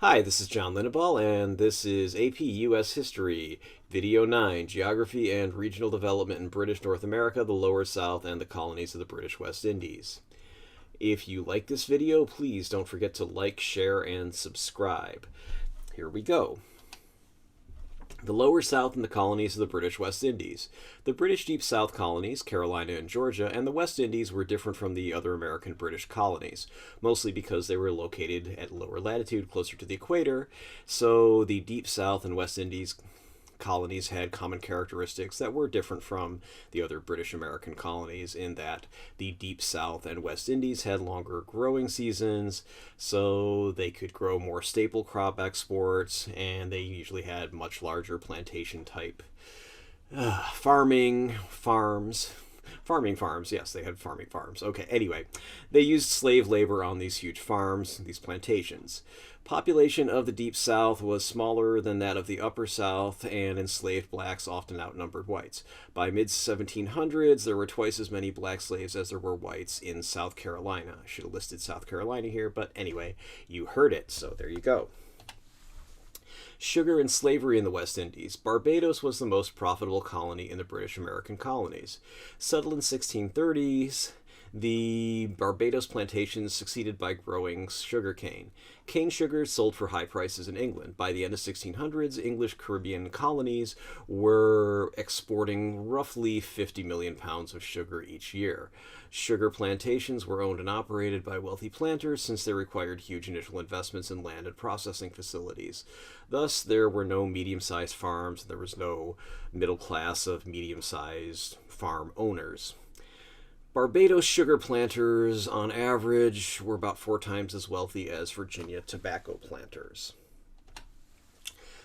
Hi, this is John Linneball, and this is AP US History, Video 9, Geography and Regional Development in British North America, the Lower South, and the Colonies of the British West Indies. If you like this video, please don't forget to like, share, and subscribe. Here we go. The Lower South and the Colonies of the British West Indies. The British Deep South colonies, Carolina and Georgia, and the West Indies were different from the other American British colonies, mostly because they were located at lower latitude, closer to the equator. So the Deep South and West Indies colonies had common characteristics that were different from the other British American colonies in that the Deep South and West Indies had longer growing seasons, so they could grow more staple crop exports, and they usually had much larger plantation type farming farms. Farming farms, yes, they had farming farms. Okay, anyway, they used slave labor on these huge farms, these plantations. Population of the Deep South was smaller than that of the Upper South, and enslaved blacks often outnumbered whites. By mid-1700s, there were twice as many black slaves as there were whites in South Carolina. I should have listed South Carolina here, but anyway, you heard it, so there you go. Sugar and slavery in the West Indies. Barbados was the most profitable colony in the British American colonies. Settled in 1630s, the Barbados plantations succeeded by growing sugarcane. Cane sugar sold for high prices in England. By the end of 1600s, English Caribbean colonies were exporting roughly 50 million pounds of sugar each year. Sugar plantations were owned and operated by wealthy planters since they required huge initial investments in land and processing facilities. Thus, there were no medium-sized farms, and there was no middle class of medium-sized farm owners. Barbados sugar planters, on average, were about 4 times as wealthy as Virginia tobacco planters.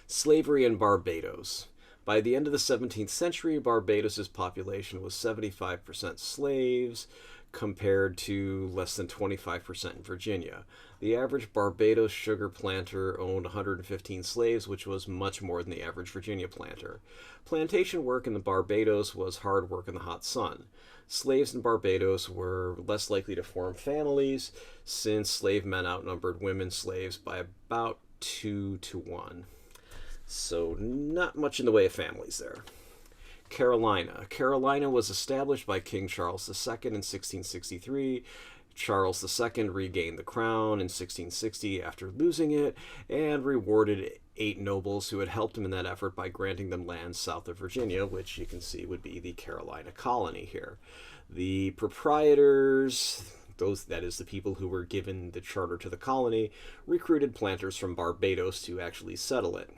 Slavery in Barbados. By the end of the 17th century, Barbados's population was 75% slaves, compared to less than 25% in Virginia. The average Barbados sugar planter owned 115 slaves, which was much more than the average Virginia planter. Plantation work in the Barbados was hard work in the hot sun. Slaves in Barbados were less likely to form families, since slave men outnumbered women slaves by about 2 to 1. So not much in the way of families there. Carolina. Carolina was established by King Charles II in 1663. Charles II regained the crown in 1660 after losing it, and rewarded 8 nobles who had helped him in that effort by granting them land south of Virginia, which you can see would be the Carolina colony here. The proprietors, that is the people who were given the charter to the colony, recruited planters from Barbados to actually settle it.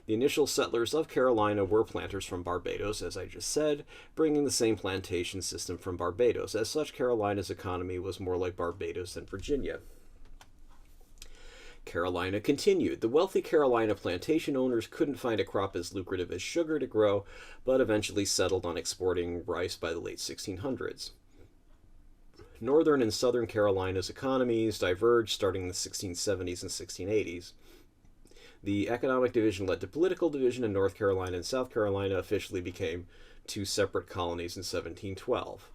The initial settlers of Carolina were planters from Barbados, as I just said, bringing the same plantation system from Barbados. As such, Carolina's economy was more like Barbados than Virginia. Carolina continued. The wealthy Carolina plantation owners couldn't find a crop as lucrative as sugar to grow, but eventually settled on exporting rice by the late 1600s. Northern and Southern Carolina's economies diverged starting in the 1670s and 1680s. The economic division led to political division, and North Carolina and South Carolina officially became 2 separate colonies in 1712.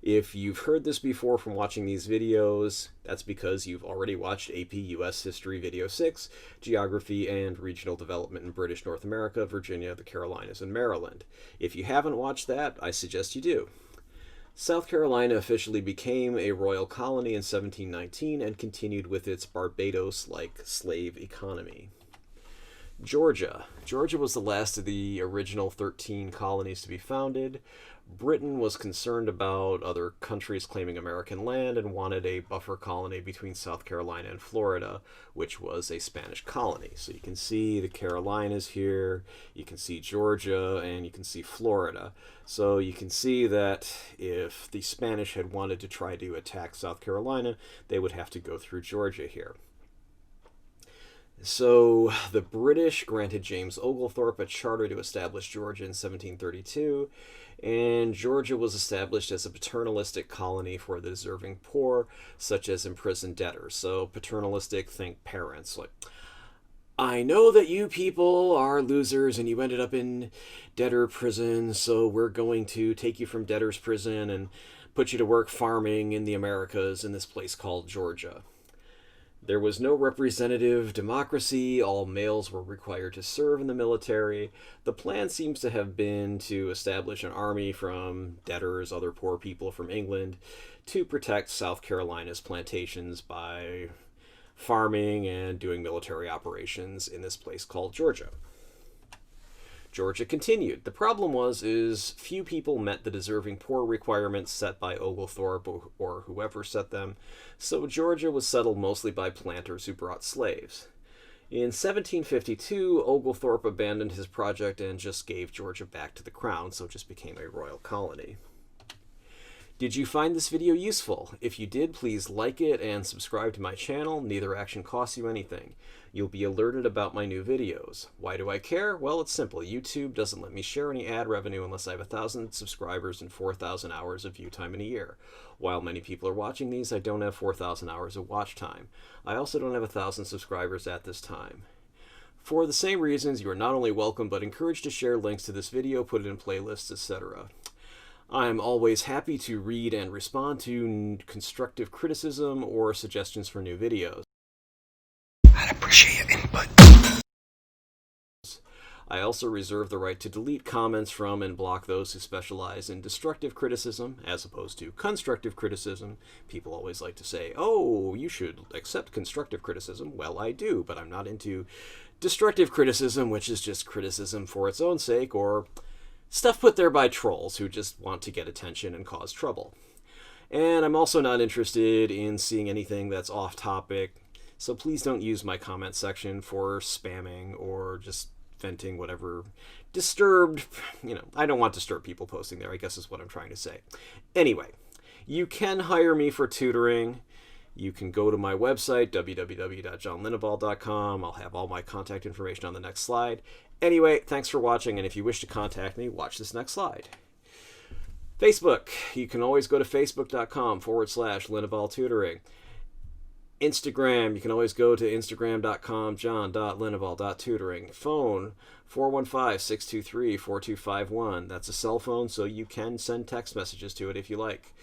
If you've heard this before from watching these videos, that's because you've already watched AP US History Video 6, Geography and Regional Development in British North America, Virginia, the Carolinas, and Maryland. If you haven't watched that, I suggest you do. South Carolina officially became a royal colony in 1719 and continued with its Barbados-like slave economy. Georgia. Georgia was the last of the original 13 colonies to be founded. Britain was concerned about other countries claiming American land and wanted a buffer colony between South Carolina and Florida, which was a Spanish colony. So you can see the Carolinas here, you can see Georgia, and you can see Florida. So you can see that if the Spanish had wanted to try to attack South Carolina, they would have to go through Georgia here. So the British granted James Oglethorpe a charter to establish Georgia in 1732, and Georgia was established as a paternalistic colony for the deserving poor, such as imprisoned debtors. So paternalistic, think parents. Like, I know that you people are losers and you ended up in debtor prison, so we're going to take you from debtor's prison and put you to work farming in the Americas in this place called Georgia. There was no representative democracy. All males were required to serve in the military. The plan seems to have been to establish an army from debtors, other poor people from England, to protect South Carolina's plantations by farming and doing military operations in this place called Georgia. Georgia continued. The problem is few people met the deserving poor requirements set by Oglethorpe or whoever set them, so Georgia was settled mostly by planters who brought slaves. In 1752, Oglethorpe abandoned his project and just gave Georgia back to the crown, so it just became a royal colony. Did you find this video useful? If you did, please like it and subscribe to my channel. Neither action costs you anything. You'll be alerted about my new videos. Why do I care? Well, it's simple. YouTube doesn't let me share any ad revenue unless I have 1,000 subscribers and 4,000 hours of view time in a year. While many people are watching these, I don't have 4,000 hours of watch time. I also don't have 1,000 subscribers at this time. For the same reasons, you are not only welcome, but encouraged to share links to this video, put it in playlists, etc. I'm always happy to read and respond to constructive criticism or suggestions for new videos. I'd appreciate your input. I also reserve the right to delete comments from and block those who specialize in destructive criticism as opposed to constructive criticism. People always like to say, oh, you should accept constructive criticism. Well, I do, but I'm not into destructive criticism, which is just criticism for its own sake, or stuff put there by trolls who just want to get attention and cause trouble. And I'm also not interested in seeing anything that's off topic, so please don't use my comment section for spamming or just venting whatever disturbed, I don't want disturbed people posting there, I guess is what I'm trying to say. Anyway, you can hire me for tutoring. You can go to my website, www.johnlinnebaugh.com. I'll have all my contact information on the next slide. Anyway, thanks for watching, and if you wish to contact me, watch this next slide. Facebook. You can always go to facebook.com/Linnebaugh Tutoring. Instagram. You can always go to instagram.com, john.linnebaugh.tutoring. Phone, 415-623-4251. That's a cell phone, so you can send text messages to it if you like.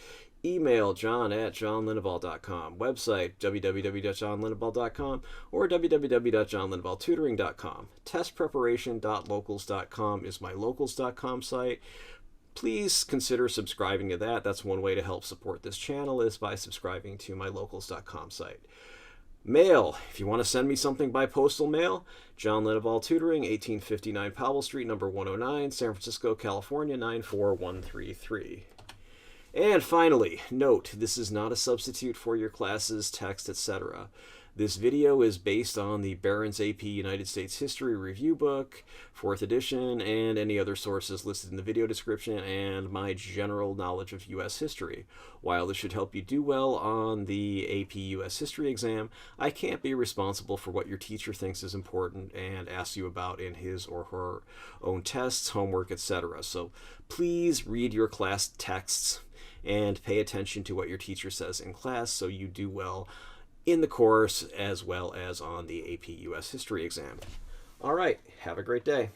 Email john@johnlinnebaugh.com. Website www.johnlinnebaugh.com or www.johnlinnebaughtutoring.com. Testpreparation.locals.com is my locals.com site. Please consider subscribing to that. That's one way to help support this channel, is by subscribing to my locals.com site. Mail. If you want to send me something by postal mail, John Linnebaugh Tutoring, 1859 Powell Street, number 109, San Francisco, California, 94133. And finally, note, this is not a substitute for your classes, text, etc. This video is based on the Barron's AP United States History Review Book, 4th edition, and any other sources listed in the video description, and my general knowledge of U.S. history. While this should help you do well on the AP U.S. History exam, I can't be responsible for what your teacher thinks is important and asks you about in his or her own tests, homework, etc. So please read your class texts and pay attention to what your teacher says in class so you do well in the course as well as on the AP US History exam. All right, have a great day.